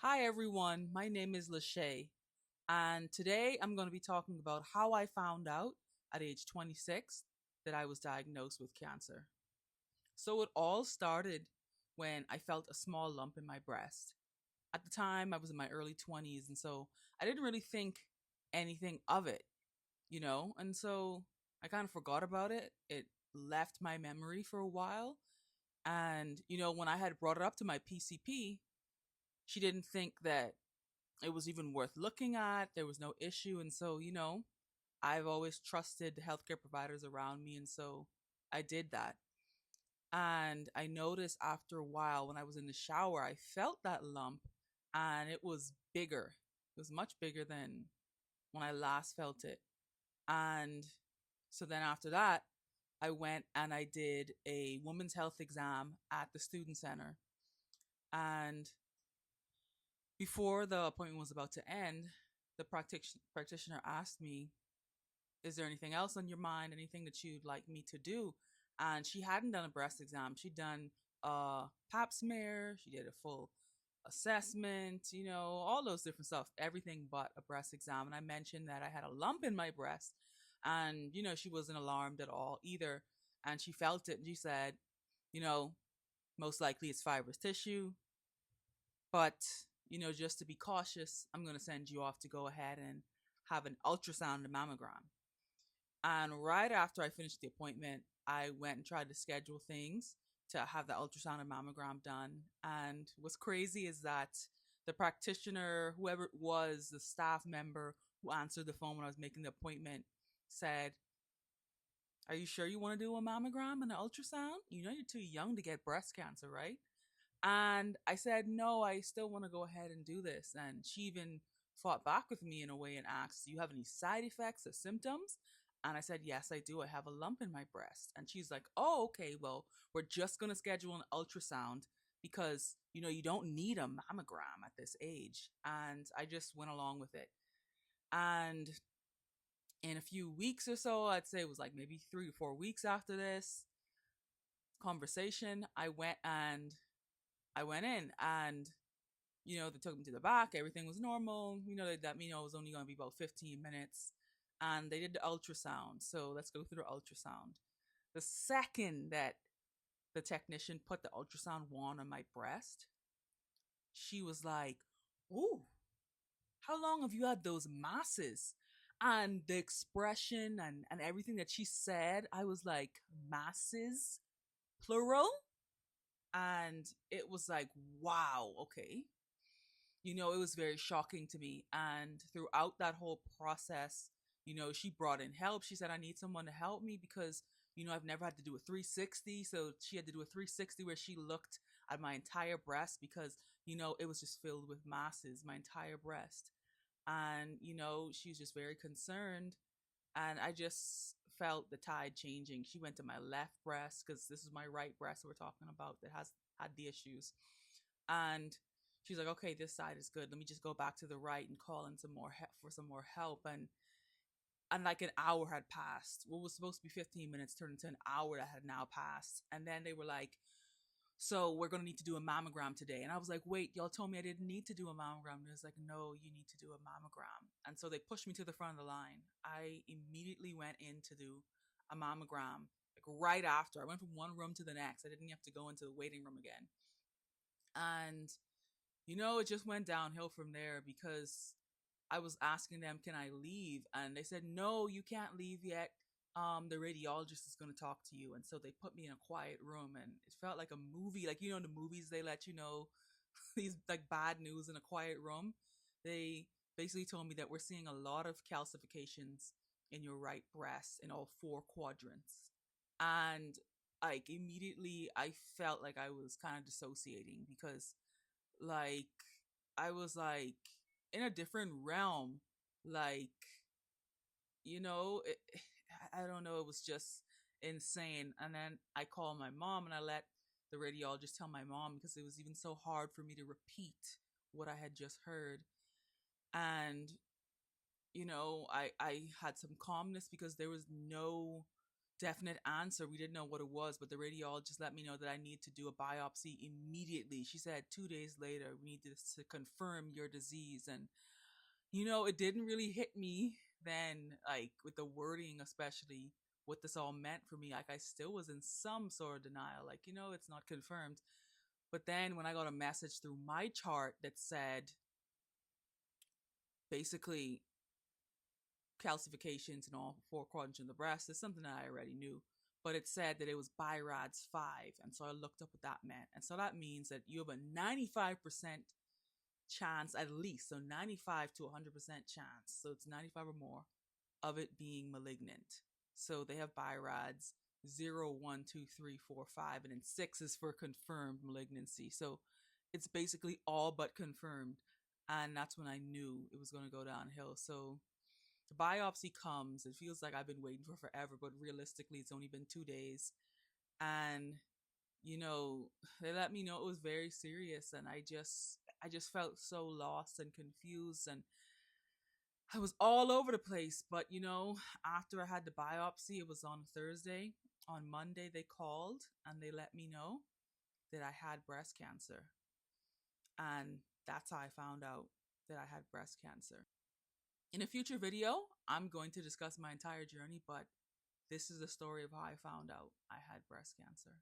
Hi everyone, my name is Lachey, and today I'm going to be talking about how I found out at age 26 that I was diagnosed with cancer. So it all started when I felt a small lump in my breast. At the time, I was in my early 20s, and so I didn't really think anything of it, and so I kind of forgot about it. It left my memory for a while, and when I had brought it up to my PCP, she didn't think that it was even worth looking at. There was no issue. And so, I've always trusted the healthcare providers around me. And so I did that. And I noticed after a while when I was in the shower, I felt that lump and it was bigger. It was much bigger than when I last felt it. And so then after that, I went and I did a women's health exam at the student center. And before the appointment was about to end, the practitioner asked me, "Is there anything else on your mind? Anything that you'd like me to do?" And she hadn't done a breast exam. She'd done a pap smear. She did a full assessment, all those different stuff, everything but a breast exam. And I mentioned that I had a lump in my breast. And, she wasn't alarmed at all either. And she felt it and she said, you know, most likely it's fibrous tissue. But, just to be cautious, I'm going to send you off to go ahead and have an ultrasound and mammogram. And right after I finished the appointment, I went and tried to schedule things to have the ultrasound and mammogram done. And what's crazy is that the practitioner, whoever it was, the staff member who answered the phone when I was making the appointment, said, "Are you sure you want to do a mammogram and an ultrasound? You know you're too young to get breast cancer, right?" And I said, "No, I still want to go ahead and do this." And she even fought back with me in a way and asked, "Do you have any side effects or symptoms?" And I said, "Yes, I do. I have a lump in my breast." And she's like, "Oh, okay. Well, we're just going to schedule an ultrasound because, you don't need a mammogram at this age." And I just went along with it. And in a few weeks or so, I'd say it was like maybe 3 to 4 weeks after this conversation, I went in and they took me to the back. Everything was normal. They let me know it was only going to be about 15 minutes. And they did the ultrasound. So let's go through the ultrasound. The second that the technician put the ultrasound wand on my breast, she was like, "Ooh, how long have you had those masses?" And the expression and everything that she said, I was like, "Masses, plural?" And it was like, wow, okay. It was very shocking to me. And throughout that whole process, she brought in help. She said, "I need someone to help me because, I've never had to do a 360." So she had to do a 360 where she looked at my entire breast because, it was just filled with masses, my entire breast. And, she was just very concerned. And I just felt the tide changing. She went to my left breast because this is my right breast we're talking about that has had the issues. And she's like, "Okay, this side is good. Let me just go back to the right and call in some more for some more help." And like an hour had passed. What was supposed to be 15 minutes turned into an hour that had now passed. And then they were like, "So we're going to need to do a mammogram today." And I was like, "Wait, y'all told me I didn't need to do a mammogram." And it was like, "No, you need to do a mammogram." And so they pushed me to the front of the line. I immediately went in to do a mammogram. Like right after, I went from one room to the next. I didn't have to go into the waiting room again. And it just went downhill from there because I was asking them, "Can I leave?" And they said, "No, you can't leave yet. The radiologist is going to talk to you." And so they put me in a quiet room and it felt like a movie. Like, in the movies, they let you know these like bad news in a quiet room. They basically told me that we're seeing a lot of calcifications in your right breast in all four quadrants. And like immediately I felt like I was kind of dissociating because like I was like in a different realm. Like, it, I don't know, it was just insane. And then I called my mom and I let the radiologist tell my mom because it was even so hard for me to repeat what I had just heard. And I had some calmness because there was no definite answer. We didn't know what it was, but the radiologist let me know that I need to do a biopsy immediately. She said 2 days later, we need to confirm your disease. And, it didn't really hit me then, like with the wording, especially what this all meant for me. Like I still was in some sort of denial, like, it's not confirmed. But then when I got a message through MyChart that said basically calcifications and all 4 quadrants in the breast, is something that I already knew. But it said that it was BIRADS 5. And so I looked up what that meant. And so that means that you have a 95% chance at least, so 95 to 100% chance, so it's 95 or more, of it being malignant. So they have BIRADS 0, 1, 2, 3, 4, 5, and then 6 is for confirmed malignancy. So it's basically all but confirmed. And that's when I knew it was going to go downhill. So the biopsy comes. It feels like I've been waiting for forever, but realistically, it's only been 2 days. And they let me know it was very serious, and I just felt so lost and confused, and I was all over the place. But after I had the biopsy, it was on Thursday. On Monday, they called and they let me know that I had breast cancer. And that's how I found out that I had breast cancer. In a future video, I'm going to discuss my entire journey, but this is the story of how I found out I had breast cancer.